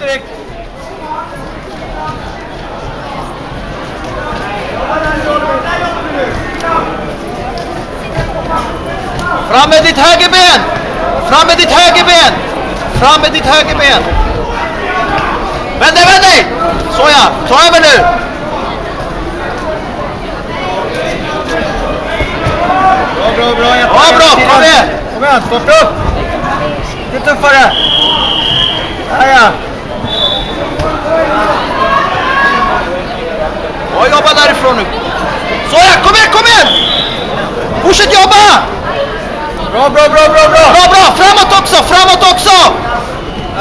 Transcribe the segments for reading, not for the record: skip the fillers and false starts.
direkt. Fram med ditt högerben! Fram med ditt högerben! Fram med ditt högerben! Vänd dig! Så ja, ta över nu! Bra. Ja, bra, kom igen! Kom igen, starta upp! Lite tuffare! Ja. Ja, jobba därifrån nu! Så ja, kom igen! Fortsätt jobba! Bra! Bra, framåt också!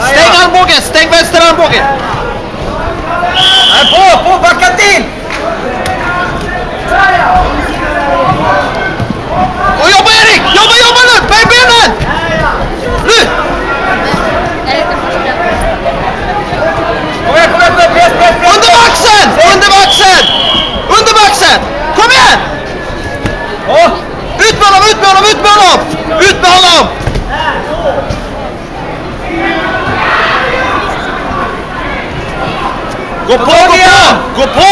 Stäng armbågen, stäng vänster armbågen! På, backa till! Och jobba Erik! Jobba nu! Böj benen! Nu! Kom igen, press! Under maxen! Kom igen! Ut med honom! Gå på!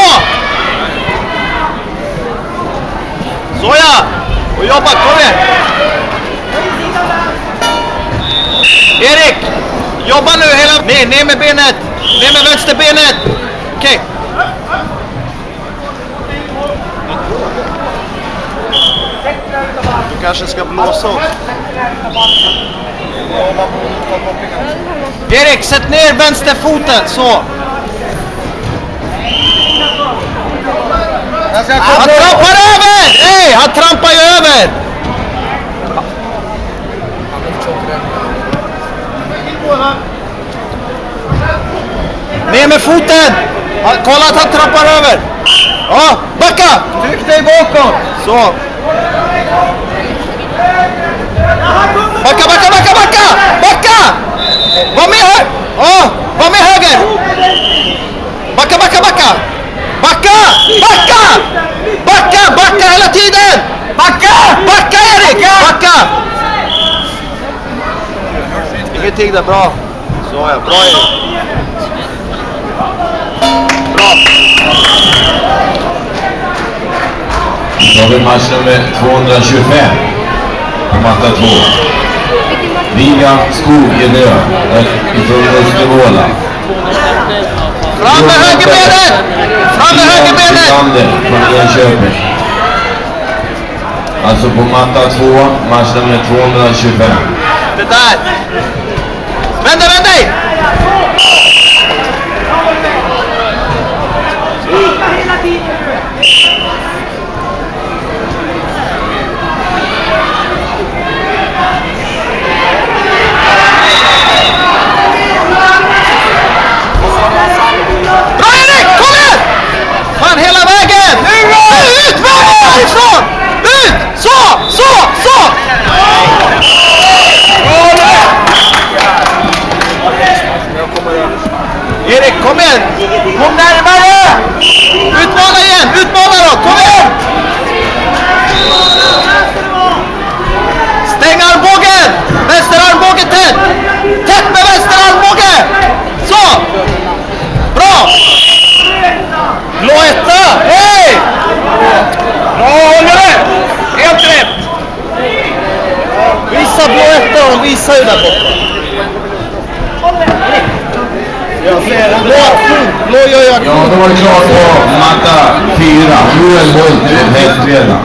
Så ja! Och jobba, kom igen! Erik! Jobba nu hela... Ner med benet! Ner med vänsterbenet! Okej. Du kanske ska blåsa också. Erik, sätt ner vänsterfoten, så! Han trampar över! Nej, han trampar ju över! Ner med foten! Kolla att han trampar över! Ja, backa! Tryck dig bakåt! Så! Backa! Var med här! Ja, var med höger! Backa! Backa hela tiden! Backa Erik! Backa! Ingenting där, bra. Så ja, bra Erik. Bra. Då har vi match nummer 225 på matta 2. William Skogelö ifrån Östervåla. Fram med högerbenet! Från Enköping. Alltså på matta 2, match nummer 225. Det där! Vänd dig! Bra Erik, kom igen! Fan hela vägen! Ut med härifrån! Ut! Så! Erik, kom igen! Kom närmare! Utmana då! Kom igen! Stäng armbågen! Vänster armbåge tätt! Tätt med vänster armbåge! Så! Bra! Blå etta! Hej! Bra, håller det! Helt rätt! Visa blå etta och visa ju där borta. Blå gör jag. Ja, då var det klart på matta 4. Joel Bolt helt redan.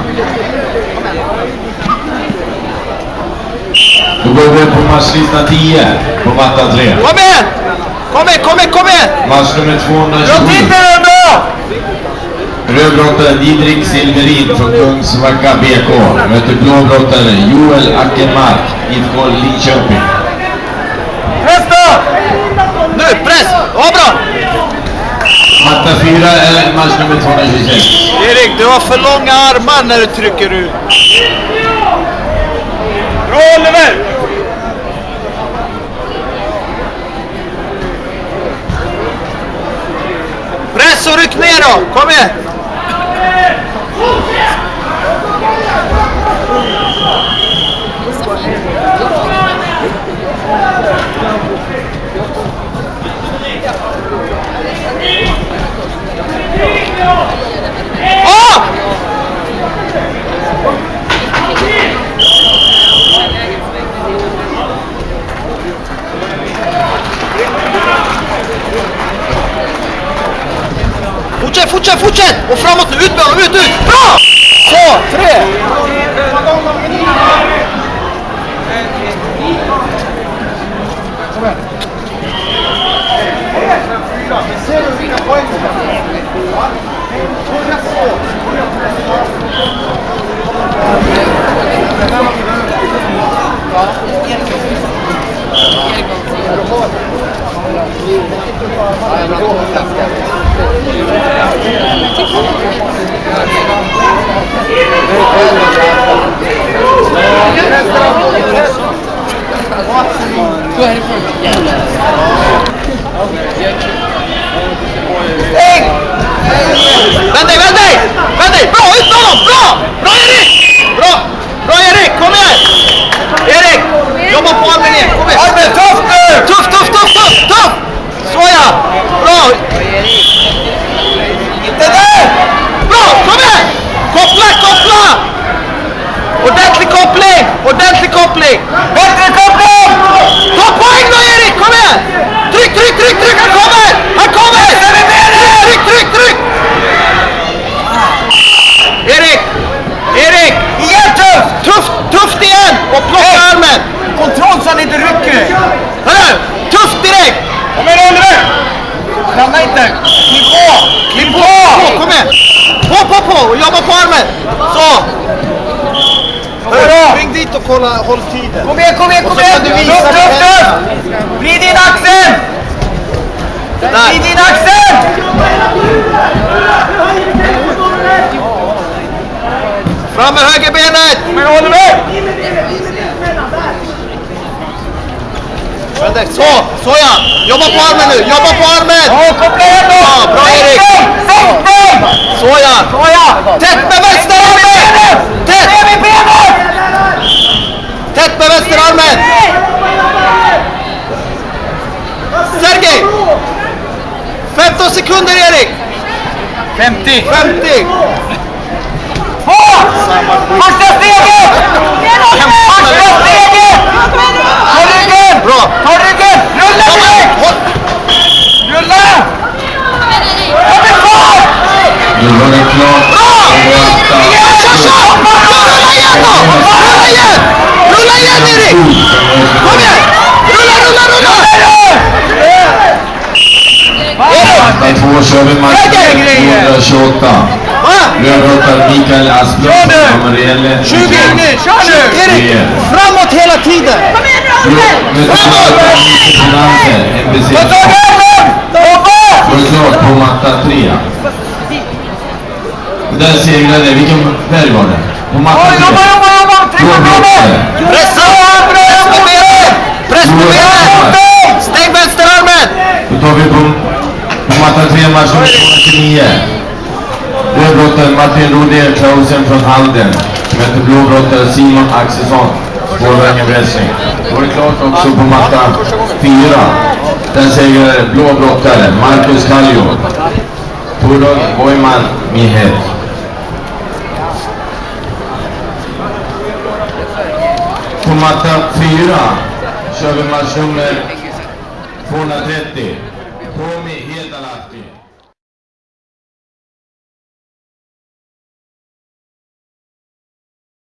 Då går vi på matchlista 10 på matta 3. Kom igen! Match nummer 227. Dra till den då! Rödbrottaren Didrik Silverin från Kungsbacka BK möter blåbrottaren Joel Ackermark IFK Linköping. Press då! Nu, press! Ja, bra! Matta 4 är match nummer 226. Erik, du har för långa armar när du trycker ut. Bra Oliver! Press och ryck ner då, kom igen! armen! Kontroll så han inte rycker dig. Hörru! Tufft direkt! Kom igen Oliver! Stanna inte. Kliv på! Kliv på! Kom igen! På! Och jobba på armen! Så! Hörru! Spring dit och kolla, håll tiden. Kom igen! Och så kan du visa Tuff! Vrid in axeln! Där. Vrid in axeln! Fram med högerbenet! Kom igen Oliver! Så ja! Jobba på armen nu! Jobba på armen! Ja, koppla igen då! Ja, bra Erik! Sänk dig! Så ja! Så ja! Tätt med vänsterarmen! Tätt! Ner med benet! Tätt med vänsterarmen! Sergej! 15 sekunder Erik! 50! 50! Första steget! Första steget! Ta ryggen! Bra! Ta ryggen! Rulla dig! Rulla! Kom ifrån! Nu var det klart. Rulla igen! Rulla igen Erik! Kom igen! Rulla! Där två kör vi matchen 228. Rödrottare Mikael Asplund som Marielle 20! Erik! Framåt hela tiden! Var klart på matta 3. Där segrade, vilken färg var det? På matta 3. Pressa! Press på benet! Press på benet! Stäng vänsterarmen! Då tar vi på matta 3 match nummer 229. Rödbrottare Martin Rodé Klausen från Halden. Möter blåbrottare Simon Axelsson. Spårvägen Wrestling. Då är det klart också på matta 4. Den säger blåbrottare Marcus Kallio. Turun Boyman Mihet. På matta 4 kör vi match nummer 230. Tommy Hedalahti.